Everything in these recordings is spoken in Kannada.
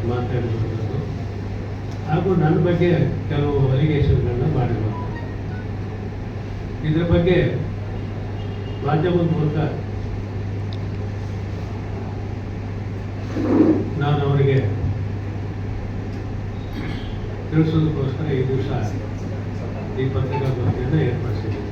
ಮಾತಾಡಿರುವಂಥದ್ದು ಹಾಗೂ ನನ್ನ ಬಗ್ಗೆ ಕೆಲವು ಅಲಿಗೇಷನ್ಗಳನ್ನ ಮಾಡಿರುವಂಥದ್ದು. ಇದರ ಬಗ್ಗೆ ಮಾಧ್ಯಮದ ಮೂಲಕ ನಾನು ಅವರಿಗೆ ತಿಳಿಸೋದಕ್ಕೋಸ್ಕರ ಈ ದಿವಸ ಈ ಪತ್ರಿಕಾಗೋಷ್ಠಿಯನ್ನು ಏರ್ಪಡಿಸಿದ್ದೀನಿ.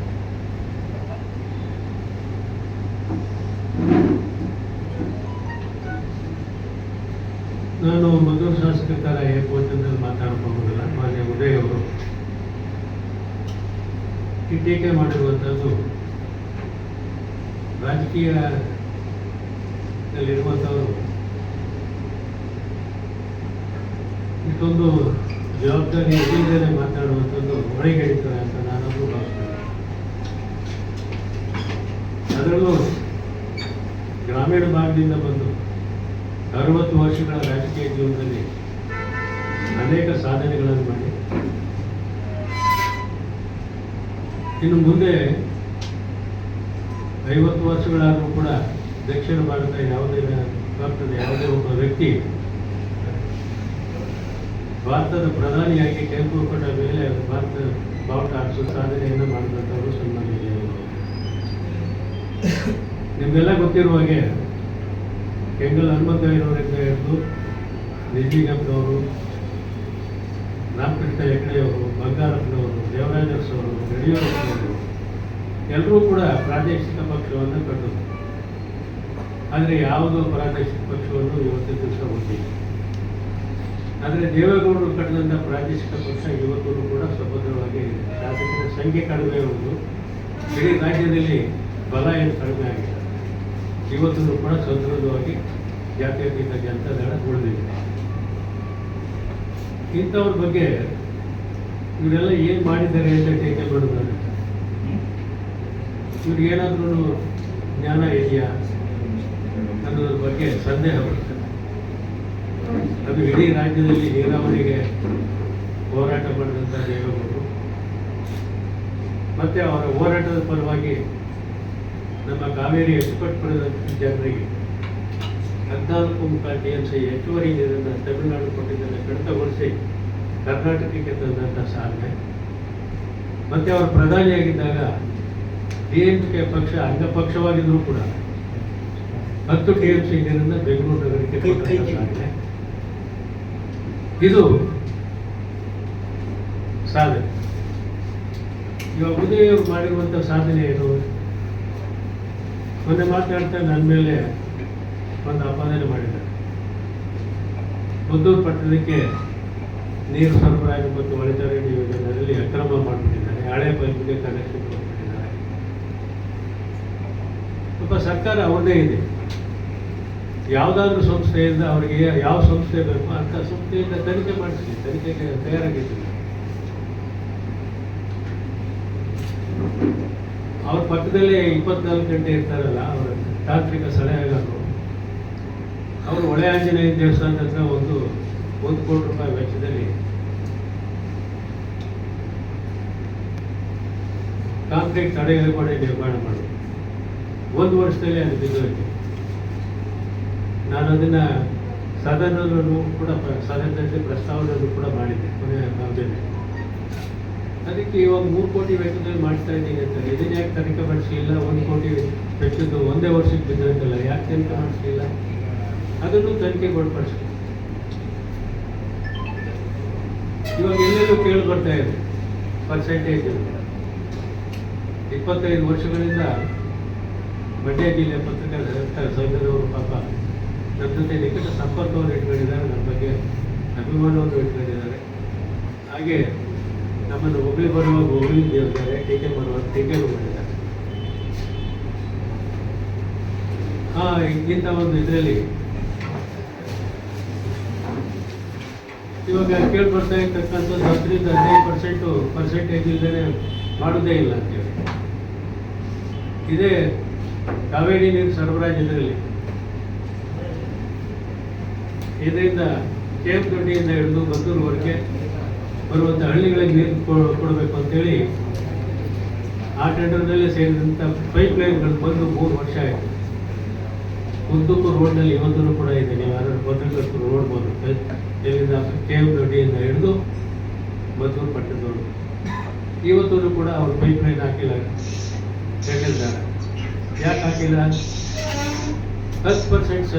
ನಾನು ಮಂಗಳೂರು ಶಾಸಕರ ಏರ್ಪೋರ್ಟ್ನಲ್ಲಿ ಮಾತಾಡ್ಕೋಬೋದಿಲ್ಲ. ಮಾನ್ಯ ಉದಯ್ ಅವರು ಈ ಟೀಕೆ ಮಾಡಿರುವಂಥದ್ದು ರಾಜಕೀಯದಲ್ಲಿರುವಂಥವರು ಇಷ್ಟೊಂದು ಜವಾಬ್ದಾರಿ ಇಲ್ಲದೇ ಮಾತಾಡುವಂಥದ್ದು ಹೊರಗೆಡಿತಾರೆ ಅಂತ ನಾನೊಬ್ಬರು ಭಾವಿಸ್ತೇನೆ. ಅದರಲ್ಲೂ ಗ್ರಾಮೀಣ ಭಾಗದಿಂದ ಬಂದು 60 ವರ್ಷಗಳ ರಾಜಕೀಯ ಜೀವನದಲ್ಲಿ ಅನೇಕ ಸಾಧನೆಗಳನ್ನು ಮಾಡಿ ಇನ್ನು ಮುಂದೆ 50 ವರ್ಷಗಳಾದರೂ ಕೂಡ ದಕ್ಷಿಣ ಭಾರತ ಯಾವುದೇ ಒಬ್ಬ ವ್ಯಕ್ತಿ ಭಾರತದ ಪ್ರಧಾನಿಯಾಗಿ ಕೆಂಪು ಕೊಟ್ಟ ಮೇಲೆ ಭಾರತ ಬಾವುಟ ಹಾರಿಸುವ ಸಾಧನೆಯನ್ನು ಮಾಡಿದಂಥವರು ಸನ್ಮಾನ್ಯ ದೇವರು. ನಿಮಗೆಲ್ಲ ಗೊತ್ತಿರುವ ಹಾಗೆ ಕೆಂಗಲ್ ಹನುಮಂತಯ್ಯನವರಿಂದ ಹಿಡಿದು ನಿಜಿಗಪ್ಪನವರು, ರಾಮಕೃಷ್ಣ ಹೆಗಡೆಯವರು, ಬಂಗಾರಪ್ಪನವರು, ದೇವರಾಜ ಅವರು, ಯಡಿಯೂರಪ್ಪನವರು ಎಲ್ಲರೂ ಕೂಡ ಪ್ರಾದೇಶಿಕ ಪಕ್ಷವನ್ನು ಕಟ್ಟರು. ಆದರೆ ಯಾವುದೋ ಪ್ರಾದೇಶಿಕ ಪಕ್ಷವನ್ನು ಇವತ್ತಿನ ದಿವಸ ಹೊಂದಿಲ್ಲ. ಆದರೆ ದೇವೇಗೌಡರು ಕಟ್ಟಿದಂಥ ಪ್ರಾದೇಶಿಕ ಪಕ್ಷ ಇವತ್ತೂ ಕೂಡ ಸುಭದ್ರವಾಗಿ ಶಾಸಕರ ಸಂಖ್ಯೆ ಕಡಿಮೆ ಇರುವುದು, ಇಡೀ ರಾಜ್ಯದಲ್ಲಿ ಬಲ ಏನು ಕಡಿಮೆ ಆಗಿದೆ. ಇವತ್ತೂ ಕೂಡ ಸದೃಢವಾಗಿ ಜಾತ್ಯತೀತ ಜನತಾದಳ ಉಳಿದಿದೆ. ಇಂಥವ್ರ ಬಗ್ಗೆ ಇವರೆಲ್ಲ ಏನು ಮಾಡಿದ್ದಾರೆ ಅಂತ ಟೀಕೆ ಮಾಡಿದ್ದಾರೆ. ಇವ್ರಿಗೇನಾದ್ರೂ ಜ್ಞಾನ ಇದೆಯಾ ಅನ್ನೋದ್ರ ಬಗ್ಗೆ ಸಂದೇಹ ಬರುತ್ತೆ. ಅದು ಇಡೀ ರಾಜ್ಯದಲ್ಲಿ ನೀರಾವರಿಗೆ ಹೋರಾಟ ಮಾಡಿದಂಥ ದೇವೇಗೌಡರು ಮತ್ತು ಅವರ ಹೋರಾಟದ ಪರವಾಗಿ ನಮ್ಮ ಕಾವೇರಿ ಎಕ್ಸ್ಪರ್ಟ್ ಪಡೆದಂಥ ಜನರಿಗೆ 14 TMC ಹೆಚ್ಚುವರಿ ನೀರನ್ನು ತಮಿಳುನಾಡು ಕೊಟ್ಟಿದ್ದನ್ನು ಕಡಿತಗೊಳಿಸಿ ಕರ್ನಾಟಕಕ್ಕೆ ತಂದಂಥ ಸಾಧನೆ. ಮತ್ತು ಅವರು ಪ್ರಧಾನಿಯಾಗಿದ್ದಾಗ DMK ಪಕ್ಷ ಅಂಗಪಕ್ಷವಾಗಿದ್ದರೂ ಕೂಡ 10 TMC ನೀರನ್ನು ಬೆಂಗಳೂರು ನಗರಕ್ಕೆ ಕೊಟ್ಟಂಥ ಸಾಧನೆ. ಇದು ಸಾಧನೆ. ಇವಾಗ ಉದಯ್ ಅವರು ಮಾಡಿರುವಂಥ ಸಾಧನೆ ಏನು? ಮೊನ್ನೆ ಮಾತನಾಡ್ತಾ ನನ್ನ ಮೇಲೆ ಒಂದು ಅಪಾದನೆ ಮಾಡಿದ್ದಾರೆ. ಮದ್ದೂರು ಪಟ್ಟಣಕ್ಕೆ ನೀರು ಸರಬರಾಜು ಮತ್ತು ಒಳಚರಂಡಿ ಯೋಜನೆಯಲ್ಲಿ ಅಕ್ರಮ ಮಾಡಿಬಿಟ್ಟಿದ್ದಾರೆ. ಹಳೆ ಪೈಪ್ಗೆ ಕನೆಕ್ಷನ್ ಕೊಟ್ಬಿಟ್ಟಿದ್ದಾರೆ. ಸ್ವಲ್ಪ ಸರ್ಕಾರ ಅವ್ರದ್ದೇ ಇದೆ. ಯಾವುದಾದ್ರೂ ಸಂಸ್ಥೆಯಿಂದ ಅವರಿಗೆ ಯಾವ ಸಂಸ್ಥೆ ಬೇಕು ಅಂಥ ಸಂಸ್ಥೆಯಿಂದ ತನಿಖೆ ಮಾಡಿಸಿ, ತನಿಖೆಗೆ ತಯಾರಾಗಿದ್ದಿಲ್ಲ. ಅವ್ರ ಪಕ್ಕದಲ್ಲೇ 24 ಗಂಟೆ ಇರ್ತಾರಲ್ಲ ಅವರ ತಾಂತ್ರಿಕ ಸಲಹೆಗಾರರು, ಅವರು ಹೊಳೆ ಆಂಜನೇಯ ದೇವಸ್ಥಾನದ ಹತ್ರ ಒಂದು ಕೋಟಿ ರೂಪಾಯಿ ವೆಚ್ಚದಲ್ಲಿ ಕಾಂಕ್ರೀಟ್ ತಡೆಗೋಡೆ ನಿರ್ಮಾಣ ಮಾಡೋದು. 1 ವರ್ಷದಲ್ಲಿ ಅದು ಬಿದ್ದೋಯ್ತು. ನಾನು ಅದನ್ನು ಸದನದಲ್ಲೂ ಕೂಡ ಸದನದಲ್ಲಿ ಪ್ರಸ್ತಾವನೆಯನ್ನು ಕೂಡ ಮಾಡಿದ್ದೆ ಕೊನೆಯ ಭಾಗದಲ್ಲಿ. ಅದಕ್ಕೆ ಇವಾಗ 3 ಕೋಟಿ ವೆಚ್ಚದಲ್ಲಿ ಮಾಡ್ತಾ ಇದ್ದೀನಿ ಅಂತ. ಇದನ್ನ ಯಾಕೆ ತನಿಖೆ ಮಾಡಿಸಲಿಲ್ಲ? 1 ಕೋಟಿ ವೆಚ್ಚದ್ದು ಒಂದೇ ವರ್ಷಕ್ಕೆ ಬಿದ್ದೋಯ್ತಲ್ಲ, ಯಾಕೆ ತನಿಖೆ ಮಾಡಿಸಲಿಲ್ಲ? ಅದನ್ನು ತನಿಖೆಗೆ ಒಳಪಡಿಸಿ. ಇವಾಗ ಎಲ್ಲೆಲ್ಲೂ ಕೇಳಿ ಬರ್ತಾ ಇದೆ ಪರ್ಸೆಂಟೇಜ್. 25 ವರ್ಷಗಳಿಂದ ಮಂಡ್ಯ ಜಿಲ್ಲೆ ಪತ್ರಕರ್ತರ ಸಂಘದವರು ಪಾಪ ನನ್ನ ಜೊತೆ ನಿಕಟ ಸಂಪರ್ಕವನ್ನು ಇಟ್ಕೊಂಡಿದ್ದಾರೆ, ನನ್ನ ಬಗ್ಗೆ ಅಭಿಮಾನವನ್ನು ಇಟ್ಕೊಂಡಿದ್ದಾರೆ. ಹಾಗೆ ನಮ್ಮನ್ನು ಹೊಗಳಿ ಬರುವಾಗ ಹೊಗಳಿದ್ದಾರೆ, ಟೀಕೆ ಬರುವಾಗ ಟೀಕೆನೂ ಮಾಡಿದ್ದಾರೆ. ಇಂಥ ಒಂದು ಇದರಲ್ಲಿ ಇವಾಗ ಕೇಳಿ ಬರ್ತಾ ಇರ್ತಕ್ಕಂಥದ್ದು 10ರಿಂದ 15% ಪರ್ಸೆಂಟೇಜ್ ಇಲ್ಲದೇ ಮಾಡೋದೇ ಇಲ್ಲ ಅಂತೇಳಿ. ಇದೇ ಕಾವೇರಿ ನೀರು ಸರಬರಾಜು ಇದರಲ್ಲಿ ಇದರಿಂದ ಕೇಪದೊಡ್ಡಿಯಿಂದ ಹಿಡಿದು ಮದ್ದೂರುವರೆಗೆ ಬರುವಂಥ ಹಳ್ಳಿಗಳಿಗೆ ನೀರು ಕೊಡಬೇಕು ಅಂತೇಳಿ ಆ ಟೆಂಡರ್ನಲ್ಲೇ ಸೇರಿದಂಥ ಪೈಪ್ ಲೈನ್ಗಳು ಬಂದು 3 ವರ್ಷ ಆಯಿತು. ಉದ್ದಕ್ಕೂ ರೋಡ್ನಲ್ಲಿ ಇವತ್ತೂ ಕೂಡ ಇದೆ. ನೀವು ಯಾರು ಬಂದಿದ್ದು ನೋಡ್ಬೋದು. ಇವತ್ತೂ ಕೂಡ ಅವ್ರು ಪೈಪ್ ಲೈನ್ ಹಾಕಿಲ್ಲ. ಯಾಕೆಂದ್ರೆ ಯಾಕೆ ಹಾಕಿಲ್ಲ? 10%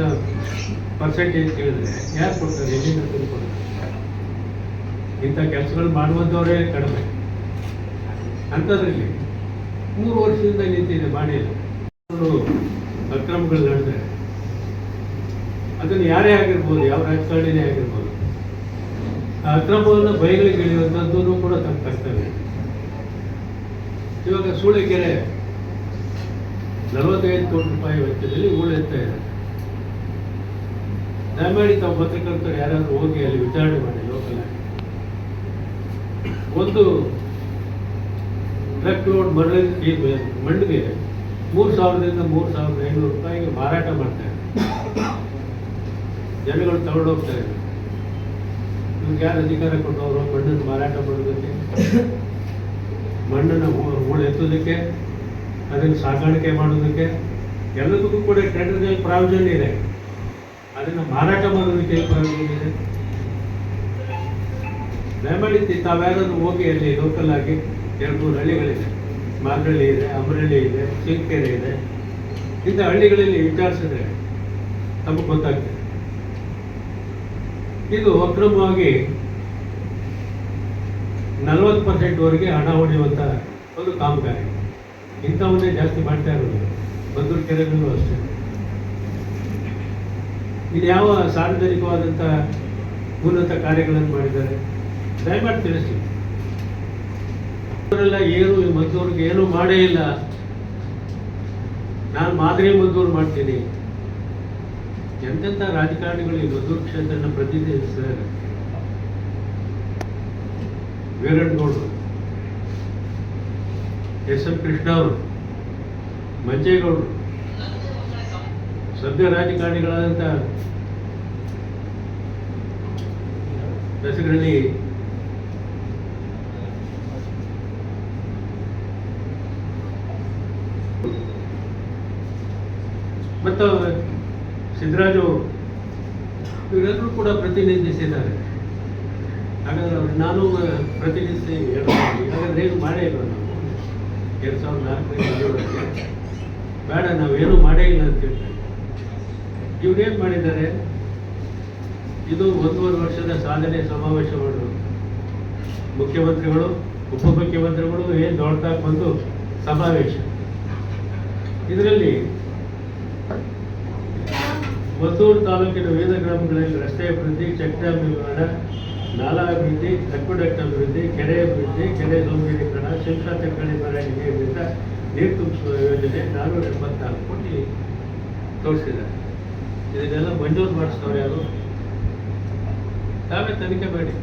ಪರ್ಸೆಂಟೇಜ್ ಕೇಳಿದ್ರೆ ಯಾರು ಕೊಡ್ತಾರೆ? ಎಲ್ಲಿಂದ ತಿಳ್ಕೊಡ್ತಾರೆ? ಇಂಥ ಕೆಲಸಗಳು ಮಾಡುವಂಥವರೇ ಕಡಿಮೆ. ಅಂಥದ್ರಲ್ಲಿ 3 ವರ್ಷದಿಂದ ನಿಂತಿದೆ, ಮಾಡಿಲ್ಲ. ಅಕ್ರಮಗಳು ನಡೆದ್ರೆ ಅದನ್ನು ಯಾರೇ ಆಗಿರ್ಬೋದು, ಯಾವ ರಾಜಕಾರಣಿನೇ ಆಗಿರ್ಬೋದು, ಆ ಅಕ್ರಮವನ್ನು ಬಯಲಿಗೆ ಇಳಿಯುವಂಥದ್ದು ಕೂಡ ತಮ್ಮ ಕರ್ತವ್ಯ. ಇವಾಗ ಸೂಳೆಕೆರೆ 45 ಕೋಟಿ ರೂಪಾಯಿ ವೆಚ್ಚದಲ್ಲಿ ಹೂಳೆತ್ತಾ ಇದೆ. ದಯಮಾಡಿ ತಾವು ಪತ್ರಕರ್ತರು ಯಾರಾದರೂ ಹೋಗಿ ಅಲ್ಲಿ ವಿಚಾರಣೆ ಮಾಡಿ. ಲೋಕಲ್ ಆಗಿ ಒಂದು ಟ್ರಕ್ ಲೋಡ್ ಮಣ್ಣಿಗೆ 3,000ದಿಂದ 3,500 ರೂಪಾಯಿಗೆ ಮಾರಾಟ ಮಾಡ್ತಾ ಇದ್ದಾರೆ. ಜನಗಳು ತಗೊಂಡೋಗ್ತಾ ಇದ್ದಾರೆ. ಇವ್ರಿಗೆ ಯಾರು ಅಧಿಕಾರ ಕೊಟ್ಟವರು ಮಣ್ಣನ್ನು ಮಾರಾಟ ಮಾಡೋದಕ್ಕೆ, ಮಣ್ಣನ್ನು ಹೂಳು ಎತ್ತೋದಕ್ಕೆ, ಅದನ್ನು ಸಾಗಾಣಿಕೆ ಮಾಡೋದಕ್ಕೆ ಎಲ್ಲದಕ್ಕೂ ಕೂಡ ಟೆಂಡರ್ನಲ್ಲಿ ಪ್ರಾವಿಷನ್ ಇದೆ. ಅದನ್ನು ಮಾರಾಟ ಮಾಡೋದಕ್ಕೆ ಪ್ರಾವಿಷನ್ ಇದೆ. ದಯಮಾಡಿ ತಾವ್ಯಾರಾದ್ರೂ ಹೋಗಿ ಅಲ್ಲಿ ಲೋಕಲ್ ಆಗಿ 2-3 ಹಳ್ಳಿಗಳಿದೆ. ಮಾಗಳ್ಳಿ ಇದೆ, ಅಮರಳ್ಳಿ ಇದೆ, ಚಿಂಕೆರೆ ಇದೆ. ಇಂಥ ಹಳ್ಳಿಗಳಲ್ಲಿ ವಿಚಾರಿಸಿದ್ರೆ ತಮಗೆ ಗೊತ್ತಾಗ್ತದೆ. ಇದು ಅಕ್ರಮವಾಗಿ 40% ಹಣ ಹೊಡೆಯುವಂಥ ಒಂದು ಕಾಮಗಾರಿ. ಇಂಥವನ್ನೇ ಜಾಸ್ತಿ ಮಾಡ್ತಾ ಇರೋದು. ಬಂದೂರು ಕೆರೆಗಳಲ್ಲೂ ಅಷ್ಟೇ. ಇದು ಯಾವ ಸಾರ್ವಜನಿಕವಾದಂಥ ಉನ್ನತ ಕಾರ್ಯಗಳನ್ನು ಮಾಡಿದ್ದಾರೆ? ದಯಮಾಡಿ ತಿಳಿಸಿ. ಅವರೆಲ್ಲ ಏನು ಮದ್ದೂರಿಗೆ ಏನೂ ಮಾಡೇ ಇಲ್ಲ. ನಾನು ಮಾದರಿ ಮದ್ದೂರು ಮಾಡ್ತೀನಿ. ಎಂತೆಂಥ ರಾಜಕಾರಣಿಗಳು ಈ ಮದ್ದೂರು ಕ್ಷೇತ್ರನ ಪ್ರತಿನಿಧಿಸಿದ್ದಾರೆ. ವೀರಣ್ಣಗೌಡರು, ಎಸ್.ಎಂ. ಕೃಷ್ಣ ಅವರು, ಮಂಜೇಗೌಡರು, ಸಭ್ಯ ರಾಜಕಾರಣಿಗಳಾದಂಥ ಹೆಸರಲ್ಲಿ ಮತ್ತು ಸಿದ್ದರಾಜು ಇವರೆಲ್ಲರೂ ಕೂಡ ಪ್ರತಿನಿಧಿಸಿದ್ದಾರೆ. ಹಾಗಾದ್ರೆ ನಾನು ಪ್ರತಿನಿಧಿಸಿ ಹಾಗಾದ್ರೆ ಏನು ಮಾಡೇ ಇಲ್ಲ. ನಾವು 2004 ಬೇಡ, ನಾವೇನು ಮಾಡೇ ಇಲ್ಲ ಅಂತ ಹೇಳ್ತಾರೆ. ಇವ್ರೇನು ಮಾಡಿದ್ದಾರೆ? ಇದು 1.5 ವರ್ಷದ ಸಾಧನೆ ಸಮಾವೇಶ ಮಾಡೋದು. ಮುಖ್ಯಮಂತ್ರಿಗಳು, ಉಪಮುಖ್ಯಮಂತ್ರಿಗಳು ಏನು ದೊಡ್ಡದಾಗಿ ಬಂದು ಸಮಾವೇಶ. ಇದರಲ್ಲಿ ಮದ್ದೂರು ತಾಲೂಕಿನ ವಿವಿಧ ಗ್ರಾಮಗಳಲ್ಲಿ ರಸ್ತೆ ಅಭಿವೃದ್ಧಿ, ಚೆಕ್ ಡ್ಯಾಮ್ ನಿರ್ಮಾಣ, ನಾಲಾ ಅಭಿವೃದ್ಧಿ, ಅಕ್ವಿಡಕ್ಟ್ ಅಭಿವೃದ್ಧಿ, ಕೆರೆ ಅಭಿವೃದ್ಧಿ, ಕೆರೆ ಸೌಂದರ್ಯೀಕರಣ, ಶಿಲ್ಪಾತಕಳಿ ಮೆರವಣಿಗೆಯಿಂದ ನೀರು ತುಂಬಿಸುವ ಯೋಜನೆ 474 ಕೋಟಿ ತೋರಿಸಿದ್ದಾರೆ. ಇದನ್ನೆಲ್ಲ ಮಂಜೂರು ಮಾಡಿಸ್ತವ್ರು ಯಾರು? ತಾವೇ ತನಿಖೆ ಮಾಡಿ.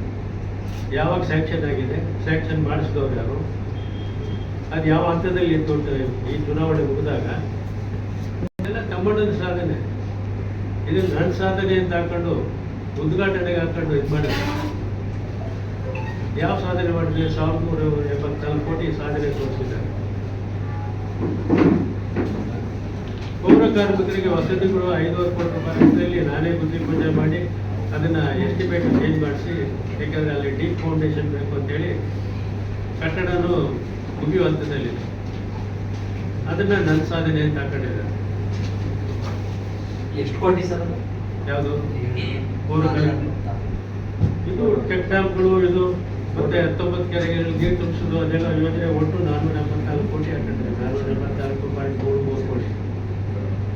ಯಾವಾಗ ಸ್ಯಾಂಕ್ಷನ್ ಆಗಿದೆ, ಸ್ಯಾಂಕ್ಷನ್ ಮಾಡಿಸಿದವ್ರು ಯಾರು, ಅದು ಯಾವ ಹಂತದಲ್ಲಿ ಇತ್ತು ಈ ಚುನಾವಣೆ ಮುಗಿದಾಗ. ಇದೆಲ್ಲ ತಮ್ಮಣ್ಣನ ಸಾಧನೆ. ಇದನ್ನು ನನ್ನ ಸಾಧನೆ ಅಂತ ಹಾಕೊಂಡು ಉದ್ಘಾಟನೆಗೆ ಹಾಕೊಂಡು ಇದು ಮಾಡಿದ್ರೆ ಯಾವ ಸಾಧನೆ ಮಾಡಿದ್ರೆ? 1,374 ಕೋಟಿ ಸಾಧನೆ ತೋರಿಸಿದ್ದಾರೆ. ಪೌರ ಕಾರ್ಮಿಕರಿಗೆ ವಸತಿಗಳು 5,000 ಕೋಟಿ ರೂಪಾಯಿ ನಾನೇ ಬುದ್ಧಿ ಪೂಜೆ ಮಾಡಿ ಅದನ್ನು ಎಸ್ಟಿಮೇಟ್ ಚೇಂಜ್ ಮಾಡಿಸಿ, ಯಾಕಂದರೆ ಅಲ್ಲಿ ಡೀಪ್ ಫೌಂಡೇಶನ್ ಬೇಕು ಅಂತೇಳಿ ಕಟ್ಟಡನೂ ಮುಗಿಯುವ ಹಂತದಲ್ಲಿದೆ. ಅದನ್ನು ನನ್ನ ಸಾಧನೆ ಅಂತ ಹಾಕೊಂಡಿದ್ದಾರೆ. ಎಷ್ಟು ಕೋಟಿ ಸರ್? ಯಾವುದು ಪೌರ ಇದು ಚೆಕ್ ಡ್ಯಾಮ್ಗಳು, ಇದು ಮತ್ತೆ 19 ಕೆರೆಗಳಲ್ಲಿ ನೀರು ತುಂಬಿಸೋದು, ಅದೆಲ್ಲ ಯೋಜನೆ ಒಟ್ಟು 474 ಕೋಟಿ ಹಾಕಿದ್ದಾರೆ. 474.33 ಕೋಟಿ.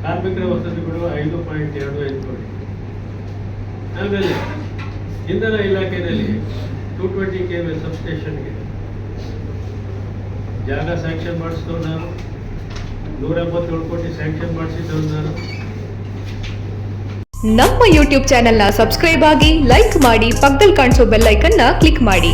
ಕಾರ್ಮಿಕರ ವಸತಿಗಳು 5.25 ಕೋಟಿ. ಆಮೇಲೆ ಇಂಧನ ಇಲಾಖೆಯಲ್ಲಿ 220 kV ಸಬ್ಸ್ಟೇಷನ್ಗೆ ಜಾಗ ಸ್ಯಾಂಕ್ಷನ್ ಮಾಡಿಸಿದವು ನಾನು. 187 ಕೋಟಿ ಸ್ಯಾಂಕ್ಷನ್ ಮಾಡಿಸಿದ್ದವು ನಾನು. ನಮ್ಮ ಯೂಟ್ಯೂಬ್ ಚಾನೆಲ್ನ ಸಬ್ಸ್ಕ್ರೈಬ್ ಆಗಿ, ಲೈಕ್ ಮಾಡಿ, ಪಕ್ಕದಲ್ಲಿ ಕಾಣಿಸೋ ಬೆಲ್ ಐಕನ್ನ ಕ್ಲಿಕ್ ಮಾಡಿ.